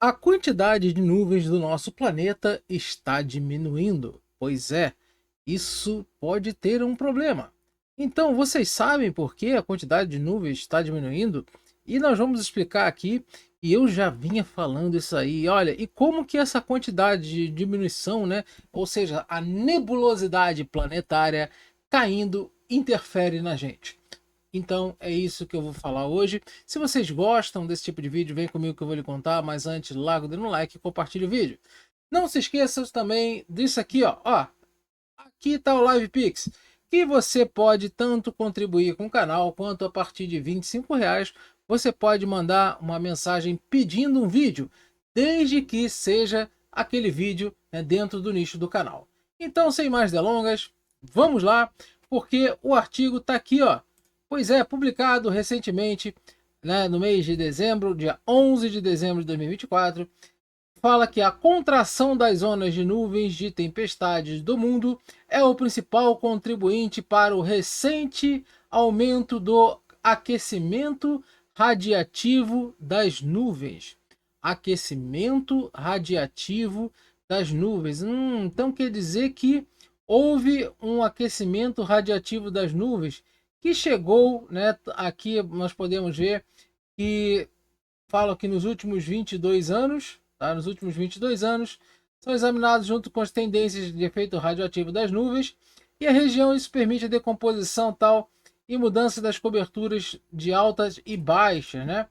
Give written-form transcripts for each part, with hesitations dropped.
A quantidade de nuvens do nosso planeta está diminuindo. Pois é, isso pode ter um problema. Então, vocês sabem por que a quantidade de nuvens está diminuindo? E nós vamos explicar aqui. E eu já vinha falando isso aí. Olha, e como que essa quantidade de diminuição, né? Ou seja, a nebulosidade planetária caindo interfere na gente. Então é isso que eu vou falar hoje. Se vocês gostam desse tipo de vídeo, vem comigo que eu vou lhe contar. Mas antes, larga o dedo no like e compartilhe o vídeo. Não se esqueça também disso aqui, ó. Aqui está o LivePix, que você pode tanto contribuir com o canal, quanto a partir de R$ 25, você pode mandar uma mensagem pedindo um vídeo, desde que seja aquele vídeo, né, dentro do nicho do canal. Então, sem mais delongas, vamos lá, porque o artigo está aqui, ó. Pois é, publicado recentemente, né, no mês de dezembro, dia 11 de dezembro de 2024, fala que a contração das zonas de nuvens de tempestades do mundo é o principal contribuinte para o recente aumento do aquecimento radiativo das nuvens. Aquecimento radiativo das nuvens. Então quer dizer que houve um aquecimento radiativo das nuvens que chegou, né? Aqui nós podemos ver que fala que nos últimos 22 anos, tá? Nos últimos 22 anos, são examinados junto com as tendências de efeito radioativo das nuvens e a região. Isso permite a decomposição tal e mudança das coberturas de altas e baixas, né?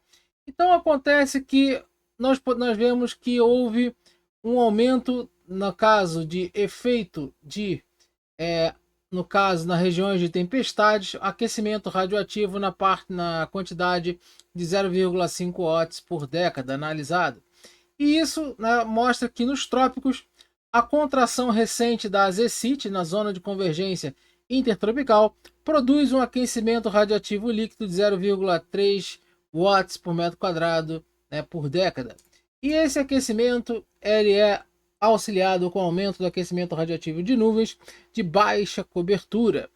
Então acontece que nós vemos que houve um aumento no caso de efeito de no caso, nas regiões de tempestades, aquecimento radioativo na quantidade de 0,5 watts por década analisado. E isso, né, mostra que nos trópicos, a contração recente da azecite na zona de convergência intertropical produz um aquecimento radioativo líquido de 0,3 watts por metro quadrado, né, por década. E esse aquecimento ele é auxiliado com o aumento do aquecimento radioativo de nuvens de baixa cobertura.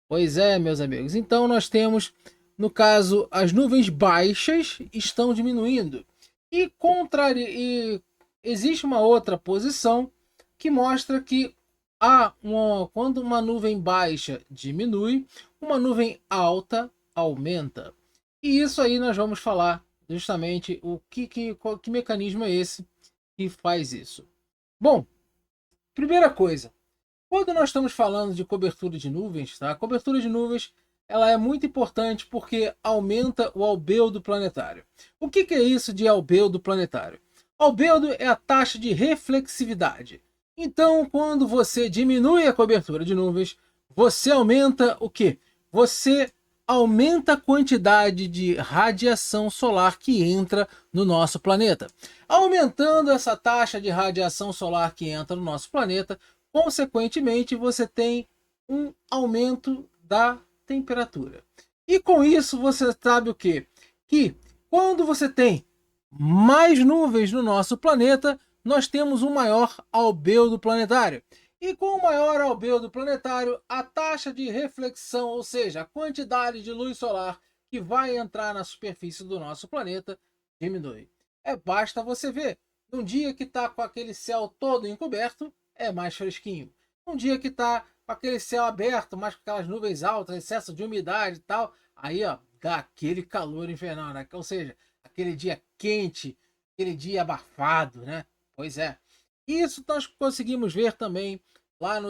Pois é, meus amigos. Então nós temos, no caso, as nuvens baixas estão diminuindo. E existe uma outra posição que mostra que quando uma nuvem baixa diminui, uma nuvem alta aumenta. E isso aí nós vamos falar justamente que mecanismo é esse que faz isso. Bom, primeira coisa, quando nós estamos falando de cobertura de nuvens, tá? A cobertura de nuvens ela é muito importante porque aumenta o albedo planetário. O que é isso de albedo planetário? Albedo é a taxa de reflexividade. Então, quando você diminui a cobertura de nuvens, você aumenta o quê? Você aumenta a quantidade de radiação solar que entra no nosso planeta. Aumentando essa taxa de radiação solar que entra no nosso planeta, consequentemente, você tem um aumento da temperatura. E com isso, você sabe o quê? Que quando você tem mais nuvens no nosso planeta, nós temos um maior albedo planetário. E com o maior albedo planetário, a taxa de reflexão, ou seja, a quantidade de luz solar que vai entrar na superfície do nosso planeta, diminui. Basta você ver, num dia que está com aquele céu todo encoberto, é mais fresquinho. Um dia que está com aquele céu aberto, mas com aquelas nuvens altas, excesso de umidade e tal, aí ó, dá aquele calor infernal, né? Ou seja, aquele dia quente, aquele dia abafado, né? Pois é. Isso nós conseguimos ver também lá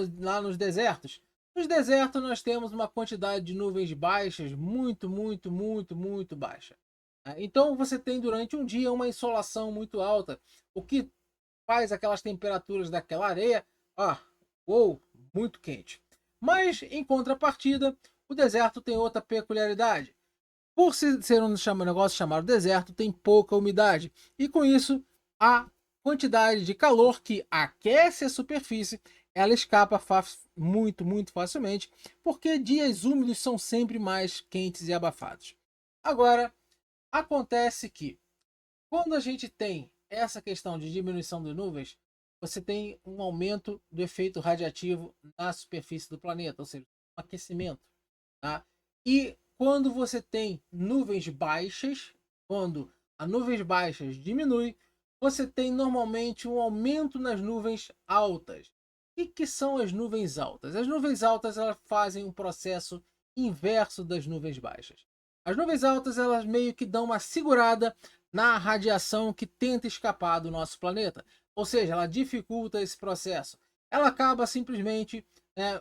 nos desertos. Nos desertos nós temos uma quantidade de nuvens baixas muito, muito, muito, muito baixa. Então você tem durante um dia uma insolação muito alta, o que faz aquelas temperaturas daquela areia, ou muito quente. Mas em contrapartida, o deserto tem outra peculiaridade. Por ser um negócio chamado deserto, tem pouca umidade. E com isso, a quantidade de calor que aquece a superfície, ela escapa muito, muito facilmente, porque dias úmidos são sempre mais quentes e abafados. Agora, acontece que quando a gente tem essa questão de diminuição de nuvens, você tem um aumento do efeito radiativo na superfície do planeta, ou seja, um aquecimento. Tá? E quando você tem nuvens baixas, quando as nuvens baixas diminui, você tem normalmente um aumento nas nuvens altas. O que são as nuvens altas? As nuvens altas elas fazem um processo inverso das nuvens baixas. As nuvens altas elas meio que dão uma segurada na radiação que tenta escapar do nosso planeta. Ou seja, ela dificulta esse processo. Ela acaba simplesmente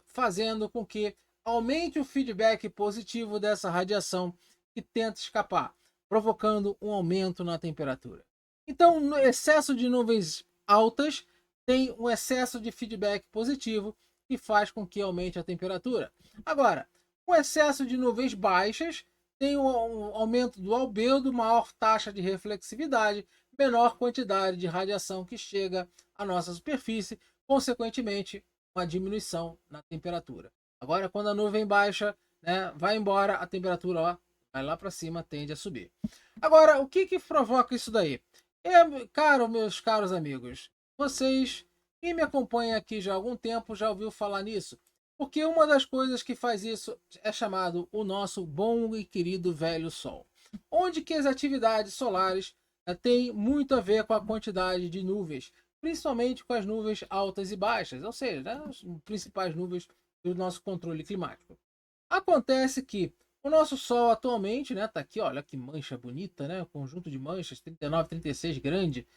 fazendo com que aumente o feedback positivo dessa radiação que tenta escapar, provocando um aumento na temperatura. Então, no excesso de nuvens altas tem um excesso de feedback positivo que faz com que aumente a temperatura. Agora, o excesso de nuvens baixas tem um aumento do albedo, maior taxa de reflexividade, menor quantidade de radiação que chega à nossa superfície, consequentemente, uma diminuição na temperatura. Agora, quando a nuvem baixa, vai embora, a temperatura vai lá para cima, tende a subir. Agora, o que provoca isso daí? Meus caros amigos, vocês, quem me acompanha aqui já há algum tempo, já ouviu falar nisso. Porque uma das coisas que faz isso é chamado o nosso bom e querido velho Sol. Onde que as atividades solares têm muito a ver com a quantidade de nuvens, principalmente com as nuvens altas e baixas, ou seja, as principais nuvens do nosso controle climático. Acontece que o nosso Sol atualmente, tá aqui, olha que mancha bonita, conjunto de manchas, 39, 36 grande,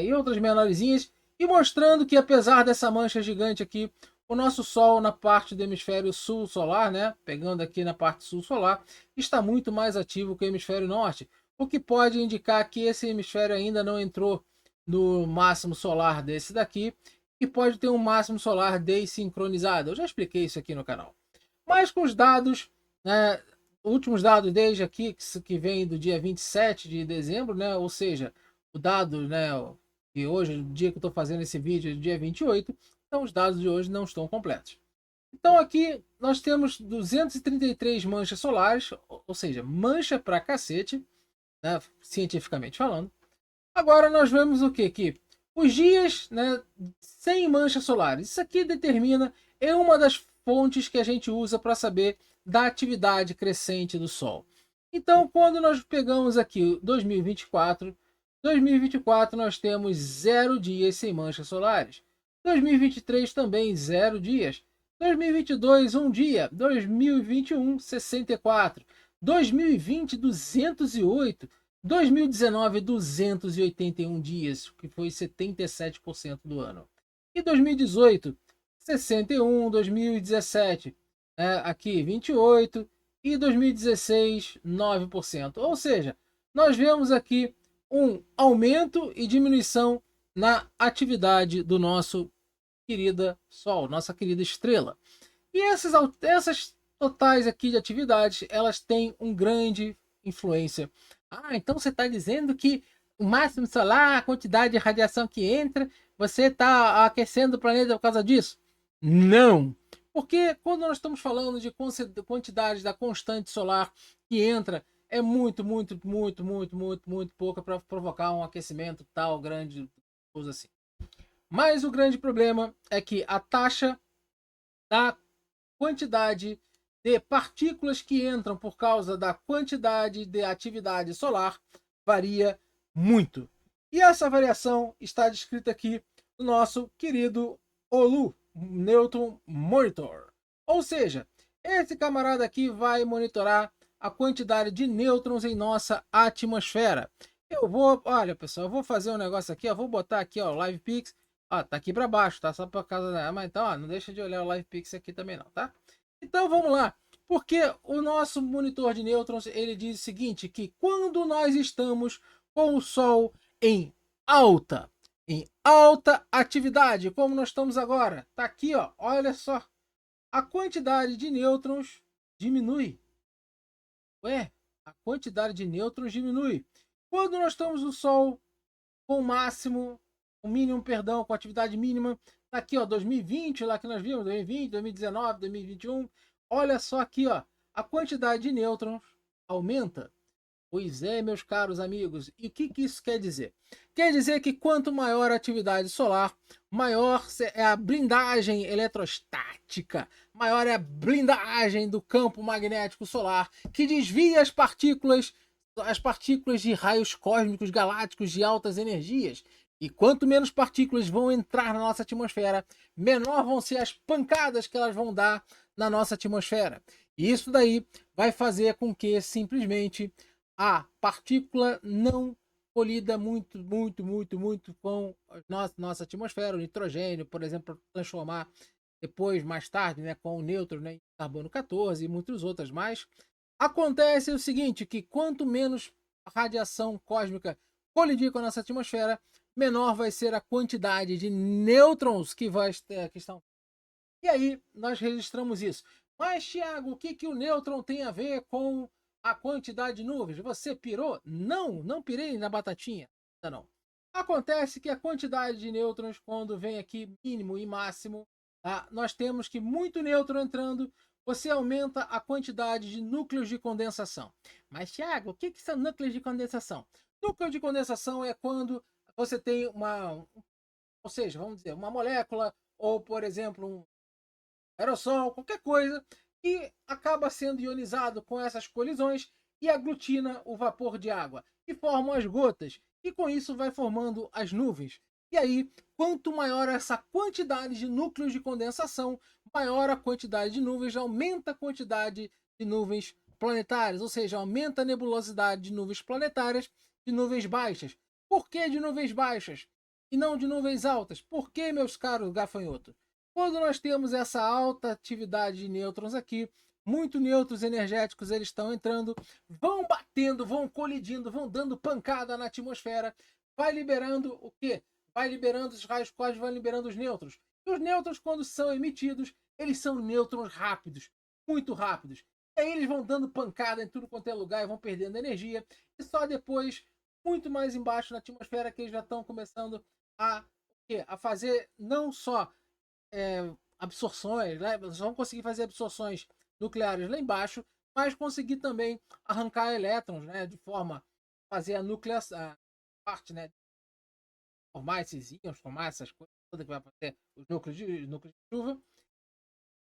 e outras menorzinhas, e mostrando que apesar dessa mancha gigante aqui, o nosso Sol na parte do hemisfério sul solar, pegando aqui na parte sul solar, está muito mais ativo que o hemisfério norte, o que pode indicar que esse hemisfério ainda não entrou no máximo solar desse daqui, e pode ter um máximo solar desincronizado. Eu já expliquei isso aqui no canal. Mas com os dados, últimos dados desde aqui, que vem do dia 27 de dezembro, ou seja, o dado, que hoje, no dia que eu estou fazendo esse vídeo, é dia 28, então os dados de hoje não estão completos. Então aqui nós temos 233 manchas solares, ou seja, mancha pra cacete, cientificamente falando. Agora nós vemos o que? Que os dias sem manchas solares, isso aqui determina, é uma das fontes que a gente usa para saber da atividade crescente do Sol. Então, quando nós pegamos aqui 2024 nós temos 0 dias sem manchas solares. 2023 também 0 dias. 2022 1 dia. 2021 64. 2020 208. 2019 281 dias, que foi 77% do ano. E 2018 61, 2017 aqui 28 e 2016 9%. Ou seja, nós vemos aqui um aumento e diminuição na atividade do nosso querida Sol, nossa querida estrela. E essas totais aqui de atividades, elas têm um grande influência. Então você está dizendo que o máximo solar, a quantidade de radiação que entra, você está aquecendo o planeta por causa disso? Não! Porque quando nós estamos falando de quantidade da constante solar que entra, é muito pouca para provocar um aquecimento tal grande, coisa assim. Mas o grande problema é que a taxa da quantidade de partículas que entram por causa da quantidade de atividade solar varia muito. E essa variação está descrita aqui no nosso querido OLU, Neutron Monitor. Ou seja, esse camarada aqui vai monitorar a quantidade de nêutrons em nossa atmosfera. Olha pessoal, eu vou fazer um negócio aqui, vou botar aqui o LivePix, tá aqui para baixo, tá? Só por causa da... Mas então, não deixa de olhar o LivePix aqui também não, tá? Então vamos lá, porque o nosso monitor de nêutrons, ele diz o seguinte, que quando nós estamos com o Sol em alta atividade, como nós estamos agora, tá aqui, olha só, a quantidade de nêutrons diminui. A quantidade de nêutrons diminui. Quando nós estamos no Sol com o mínimo, com atividade mínima, tá aqui, 2020, lá que nós vimos, 2020, 2019, 2021, olha só aqui, a quantidade de nêutrons aumenta. Pois é, meus caros amigos, e o que isso quer dizer? Quer dizer que quanto maior a atividade solar, maior é a blindagem eletrostática, maior é a blindagem do campo magnético solar, que desvia as partículas de raios cósmicos galácticos de altas energias. E quanto menos partículas vão entrar na nossa atmosfera, menor vão ser as pancadas que elas vão dar na nossa atmosfera. E isso daí vai fazer com que simplesmente a partícula não colida muito com a nossa atmosfera, o nitrogênio, por exemplo, transformar depois, mais tarde, né, com o nêutron, né, em carbono 14 e muitas outras mais. Acontece o seguinte, que quanto menos radiação cósmica colidir com a nossa atmosfera, menor vai ser a quantidade de nêutrons que estão. E aí nós registramos isso. Mas, Thiago, o que o nêutron tem a ver com a quantidade de nuvens? Você pirou? Não, não pirei na batatinha. Não. Acontece que a quantidade de nêutrons, quando vem aqui mínimo e máximo, tá? Nós temos que muito nêutron entrando, você aumenta a quantidade de núcleos de condensação. Mas, Thiago, o que são núcleos de condensação? Núcleo de condensação é quando você tem ou seja, vamos dizer, uma molécula, ou, por exemplo, um aerossol, qualquer coisa, que acaba sendo ionizado com essas colisões e aglutina o vapor de água, e formam as gotas, e com isso vai formando as nuvens. E aí, quanto maior essa quantidade de núcleos de condensação, maior a quantidade de nuvens, aumenta a quantidade de nuvens planetárias, ou seja, aumenta a nebulosidade de nuvens planetárias, de nuvens baixas. Por que de nuvens baixas e não de nuvens altas? Por que, meus caros gafanhotos? Quando nós temos essa alta atividade de nêutrons aqui, muitos nêutrons energéticos eles estão entrando, vão batendo, vão colidindo, vão dando pancada na atmosfera, vai liberando o quê? Vai liberando os raios cósmicos, vai liberando os nêutrons. E os nêutrons, quando são emitidos, eles são nêutrons rápidos, muito rápidos. E aí eles vão dando pancada em tudo quanto é lugar e vão perdendo energia. E só depois, muito mais embaixo na atmosfera, que eles já estão começando a fazer não só absorções, né? Eles vão conseguir fazer absorções nucleares lá embaixo, mas conseguir também arrancar elétrons, né? De forma a fazer a parte, né? Formar esses íons, formar essas coisas todas que vai fazer os núcleos de chuva,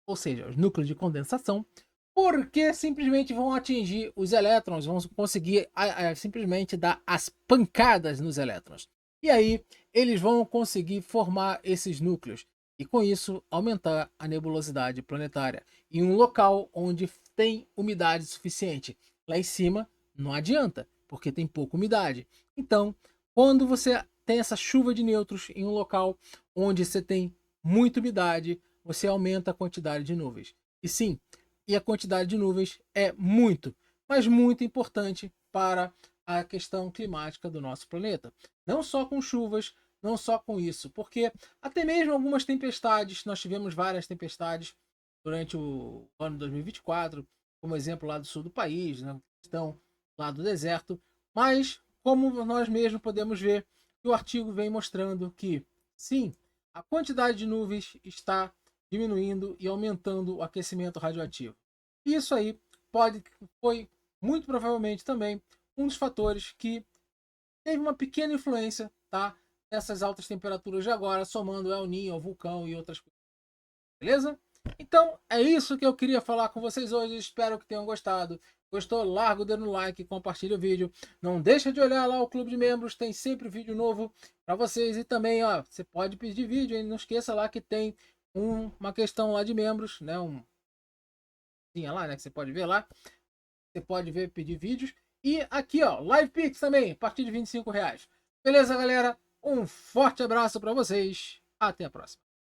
ou seja, os núcleos de condensação, porque simplesmente vão atingir os elétrons, vão conseguir simplesmente dar as pancadas nos elétrons. E aí eles vão conseguir formar esses núcleos e com isso aumentar a nebulosidade planetária em um local onde tem umidade suficiente. Lá em cima não adianta, porque tem pouca umidade. Então, quando você tem essa chuva de nêutrons em um local onde você tem muita umidade, você aumenta a quantidade de nuvens. E sim, e a quantidade de nuvens é muito, mas muito importante para a questão climática do nosso planeta. Não só com chuvas, não só com isso, porque até mesmo algumas tempestades, nós tivemos várias tempestades durante o ano 2024, como exemplo lá do sul do país, na questão lá do deserto, mas como nós mesmos podemos ver, o artigo vem mostrando que sim, a quantidade de nuvens está diminuindo e aumentando o aquecimento radioativo. E isso aí foi muito provavelmente também um dos fatores que teve uma pequena influência, tá? Nessas altas temperaturas de agora, somando o El Niño, o vulcão e outras coisas. Beleza? Então é isso que eu queria falar com vocês hoje. Espero que tenham gostado. Gostou? Larga o dedo no like, compartilha o vídeo. Não deixa de olhar lá o clube de membros, tem sempre vídeo novo para vocês. E também, ó, você pode pedir vídeo, hein? Não esqueça lá que tem uma questão lá de membros, né? Tinha lá, né? Que você pode ver lá. Você pode ver, pedir vídeos. E aqui, ó, Live Pix também, a partir de R$ 25. Beleza, galera? Um forte abraço para vocês. Até a próxima.